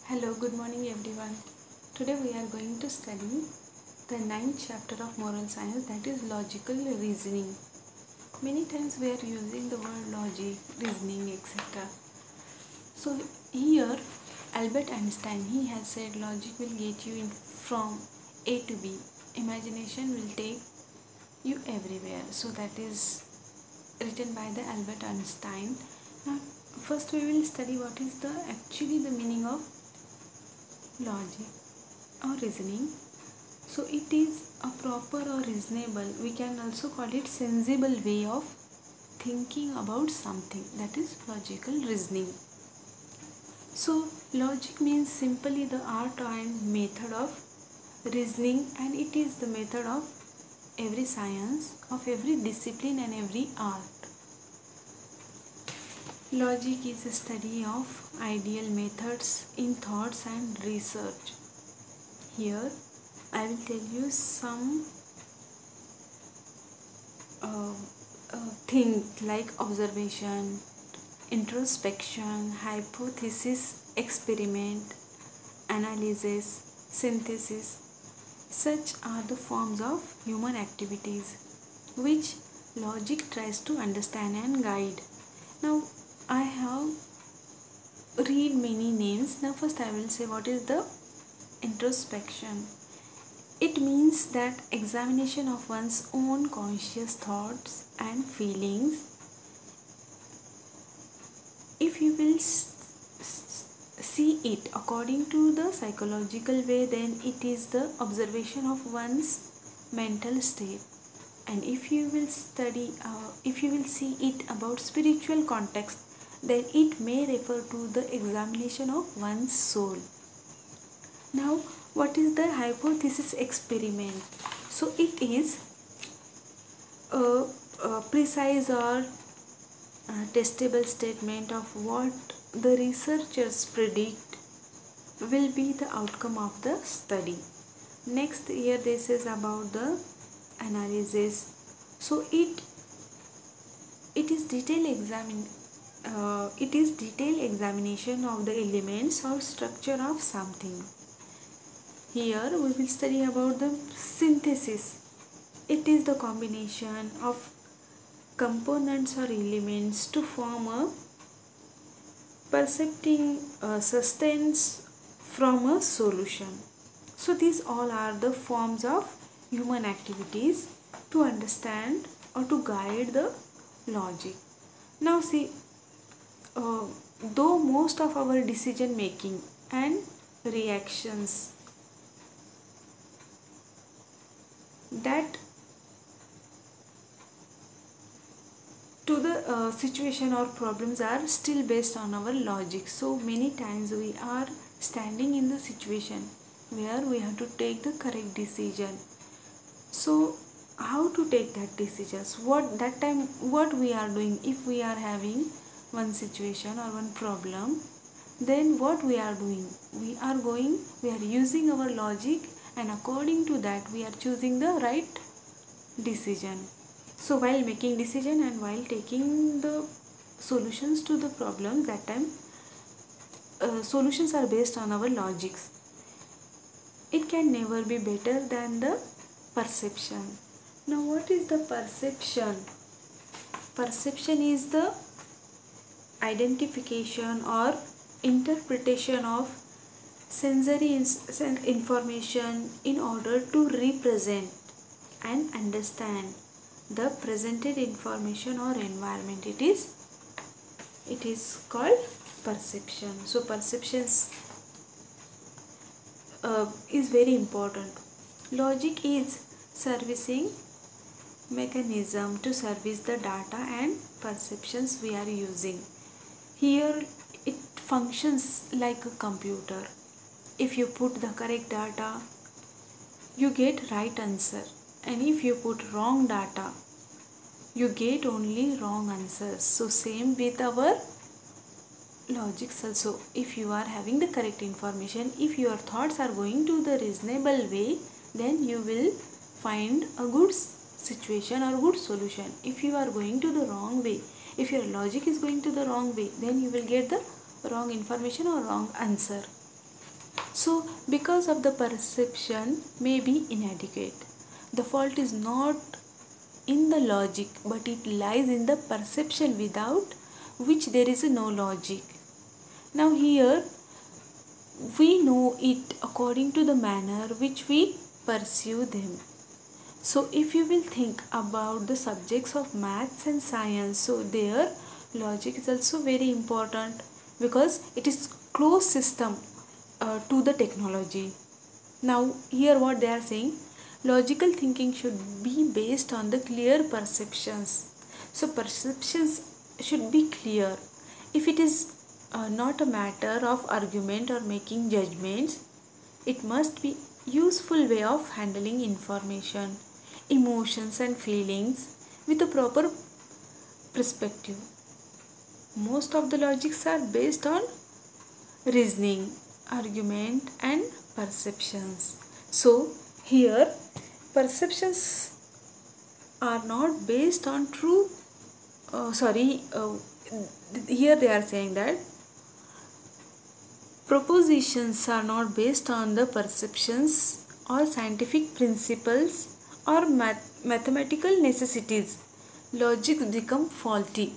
Hello, good morning everyone. Today we are going to study the ninth chapter of moral science, that is logical reasoning. Many times we are using the word logic, reasoning, etc. So here Albert Einstein he has said logic will get you in from A to B. Imagination will take you everywhere. So that is written by the Albert Einstein. Now first we will study what is the actually the meaning of logic or reasoning. So it is a proper or reasonable, we can also call it sensible way of thinking about something, that is logical reasoning. So logic means simply the art and method of reasoning, and it is the method of every science, of every discipline and every art. Logic is a study of ideal methods in thoughts and research. Here I will tell you some things like observation, introspection, hypothesis, experiment, analysis, synthesis. Such are the forms of human activities which logic tries to understand and guide. Now I have read many names. Now first I will say what is the introspection. It means that examination of one's own conscious thoughts and feelings. If you will see it according to the psychological way, then it is the observation of one's mental state. And if you will see it about spiritual context, then it may refer to the examination of one's soul. Now what is the hypothesis experiment? So it is a precise or testable statement of what the researchers predict will be the outcome of the study. Next here this is about the analysis. So it is detailed examination of the elements or structure of something. Here we will study about the synthesis. It is the combination of components or elements to form a percepting substance from a solution. So these all are the forms of human activities to understand or to guide the logic. Now see, though most of our decision making and reactions that to the situation or problems are still based on our logic. So many times we are standing in the situation where we have to take the correct decision. So how to take that decisions? What we are doing if we are having one situation or one problem, then what we are doing? We are using our logic, and according to that we are choosing the right decision. So while making decision and while taking the solutions to the problem, that time solutions are based on our logics. It can never be better than the perception. Now what is the perception? Perception is the identification or interpretation of sensory information in order to represent and understand the presented information or environment. It is called perception. So perceptions is very important. Logic is servicing mechanism to service the data and perceptions we are using. Here it functions like a computer. If you put the correct data, you get right answer, and if you put wrong data, you get only wrong answers. So same with our logics also. If you are having the correct information, if your thoughts are going to the reasonable way, then you will find a good situation or good solution. If you are going to the wrong way, if your logic is going to the wrong way, then you will get the wrong information or wrong answer. So because of the perception may be inadequate, the fault is not in the logic but it lies in the perception without which there is no logic. Now here we know it according to the manner which we pursue them. So if you will think about the subjects of maths and science, so their logic is also very important because it is closed system to the technology. Now here what they are saying, logical thinking should be based on the clear perceptions. So perceptions should be clear. If it is not a matter of argument or making judgments, it must be useful way of handling information, emotions and feelings with a proper perspective. Most of the logics are based on reasoning, argument and perceptions. So here perceptions are not based on true here they are saying that propositions are not based on the perceptions or scientific principles or mathematical necessities. Logic become faulty.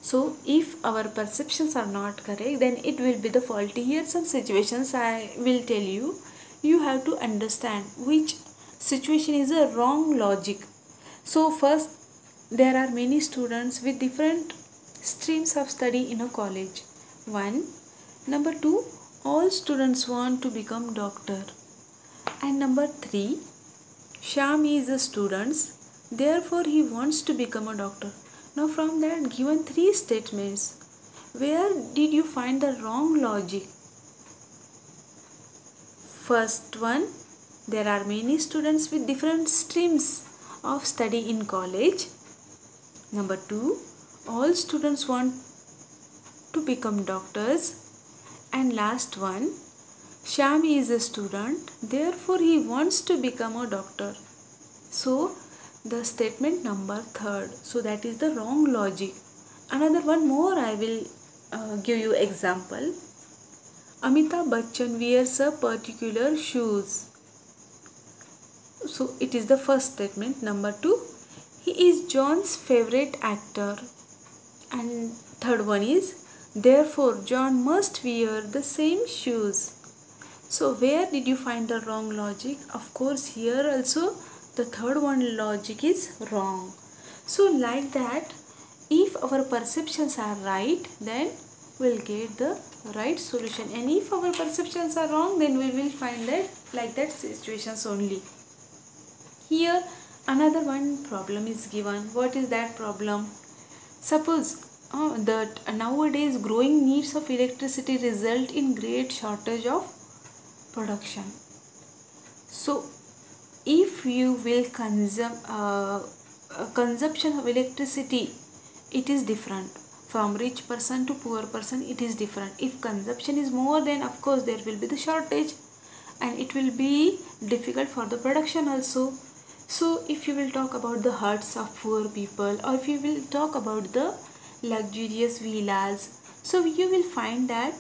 So if our perceptions are not correct, then it will be the faulty. Here some situations I will tell you. You have to understand which situation is a wrong logic. So first, there are many students with different streams of study in a college. One. Number two, all students want to become doctor. And number three, Sham is a student, therefore he wants to become a doctor. Now from that given three statements, where did you find the wrong logic? First one, there are many students with different streams of study in college. Number two, all students want to become doctors. And last one, Shami is a student, therefore he wants to become a doctor. So the statement number third, so that is the wrong logic. Another one more I will give you example. Amitabh Bachchan wears a particular shoes. So it is the first statement. Number two, he is John's favorite actor. And third one is, therefore John must wear the same shoes. So where did you find the wrong logic? Of course here also the third one logic is wrong. So like that, if our perceptions are right, then we'll get the right solution, and if our perceptions are wrong, then we will find that like that situations only. Here another one problem is given. What is that problem? Suppose that nowadays growing needs of electricity result in great shortage of production. So if you will consume consumption of electricity, it is different from rich person to poor person. It is different. If consumption is more, then of course there will be the shortage and it will be difficult for the production also. So if you will talk about the huts of poor people, or if you will talk about the luxurious villas, so you will find that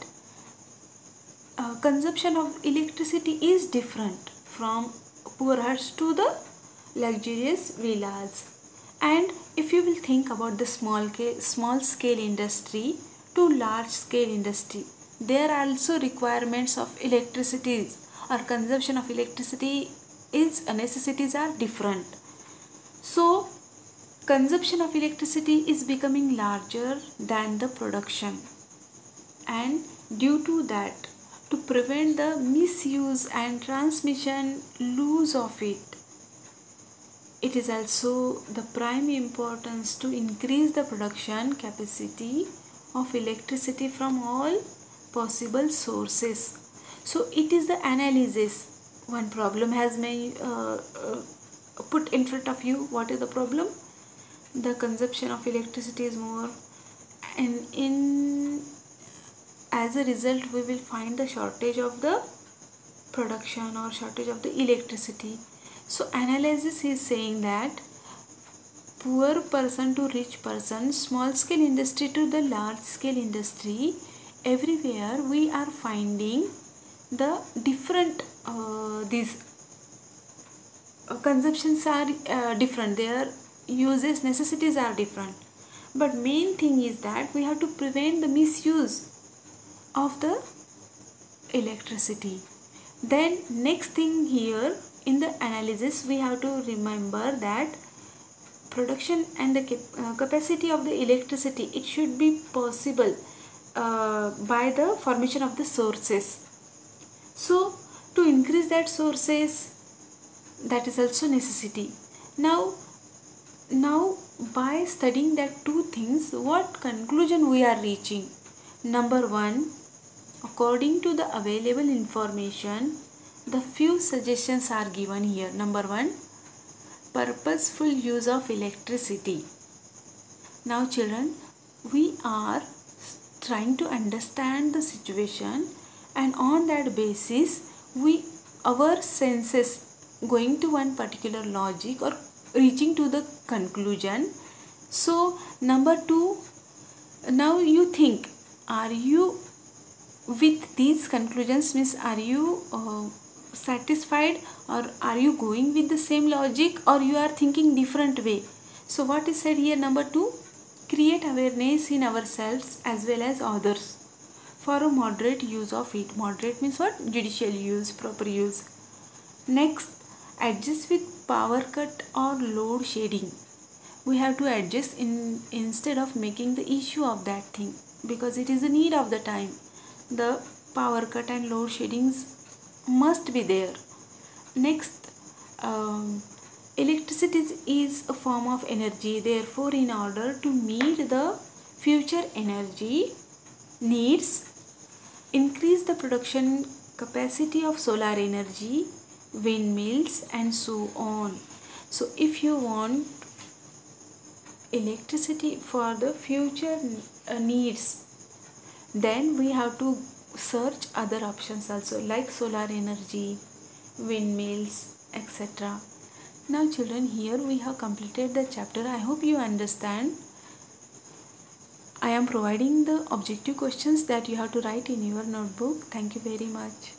consumption of electricity is different from poor huts to the luxurious villas. And if you will think about the small scale industry to large scale industry, there are also requirements of electricity or consumption of electricity is necessities are different. So consumption of electricity is becoming larger than the production, and due to that, to prevent the misuse and transmission loss of it, it is also the prime importance to increase the production capacity of electricity from all possible sources. So it is the analysis. One problem has been put in front of you. What is the problem? The consumption of electricity is more, and as a result we will find the shortage of the production or shortage of the electricity. So analysis is saying that poor person to rich person, small scale industry to the large scale industry, everywhere we are finding the different these consumptions are different, their uses necessities are different, but main thing is that we have to prevent the misuse of the electricity. Then next thing here in the analysis we have to remember that production and the capacity of the electricity, it should be possible by the formation of the sources. So to increase that sources, that is also necessity. Now by studying that two things, what conclusion we are reaching? Number one, according to the available information, the few suggestions are given here. Number one, purposeful use of electricity. Now children, we are trying to understand the situation, and on that basis our senses going to one particular logic or reaching to the conclusion. So number two, now you think, are you with these conclusions, means are you satisfied, or are you going with the same logic, or you are thinking different way? So what is said here? Number two, create awareness in ourselves as well as others for a moderate use of it. Moderate means what? Judicial use, proper use. Next, adjust with power cut or load shedding. We have to adjust instead of making the issue of that thing, because it is a need of the time. The power cut and load sheddings must be there. Next, electricity is a form of energy. Therefore, in order to meet the future energy needs, increase the production capacity of solar energy, windmills, and so on. So if you want electricity for the future needs, then we have to search other options also, like solar energy, windmills, etc. Now children, here we have completed the chapter. I hope you understand. I am providing the objective questions that you have to write in your notebook. Thank you very much.